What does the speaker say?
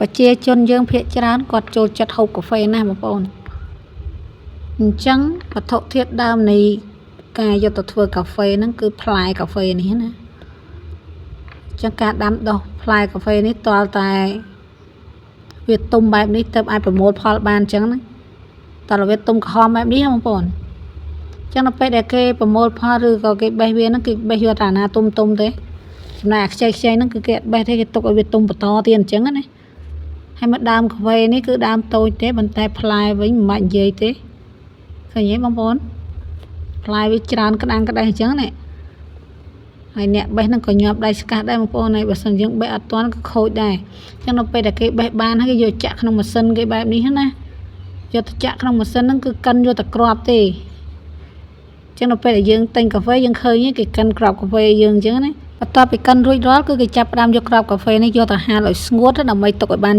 ប្រជាជនយើងភាគច្រើនគាត់ចូលចិត្តហូបកាហ្វេណាស់បងប្អូនអញ្ចឹងវត្ថុធាតុដើមនៃការយកទៅធ្វើកាហ្វេហ្នឹងគឺផ្លែកាហ្វេនេះណាអញ្ចឹងការដាំដុះផ្លែកាហ្វេនេះទាល់តែវាទុំបែបនេះទើបអាចប្រមូលផលបានអញ្ចឹងណាតើវាទុំក្រហមបែបនេះបងប្អូនអញ្ចឹងដល់ពេលដែលគេប្រមូលផលឬក៏គេបេះវាហ្នឹងគេបេះយកតែណាទុំទេចំណែកអាខ្ចីហ្នឹងគឺគេអត់បេះទេគេទុកឲ្យវាទុំបន្តទៀតអញ្ចឹងណាហើយមកដើមកាហ្វេនេះគឺដើមតូចទេប៉ុន្តែផ្លែវិញមិនបាច់និយាយទេឃើញទេបងប្អូនផ្លែវាច្រើនក្តាំងក្តេះអញ្ចឹងណាហើយអ្នកបេះហ្នឹងក៏ញាប់ដៃស្កាស់ដែរបងប្អូនហើយបើសិនយើងបេះអត់ទាន់ក៏ខូចដែរអញ្ចឹងដល់ពេលដែលគេបេះបានហើយគេយកចាក់ក្នុងម៉ាស៊ីនគេបែបនេះណាយកទៅចាក់ក្នុងម៉ាស៊ីនហ្នឹងគឺកិនយកតែគ្រាប់ទេអញ្ចឹងដល់ពេលដែលយើងទិញកាហ្វេយើងឃើញគេកិនគ្រាប់កាហ្វេយើងអញ្ចឹងណាបន្ទាប់ពីកិនរួចរាល់គឺគេចាប់ផ្ដើមយកគ្រាប់កាហ្វេនេះយកទៅហាលឲ្យស្ងួតដើម្បីទុកឲ្យបាន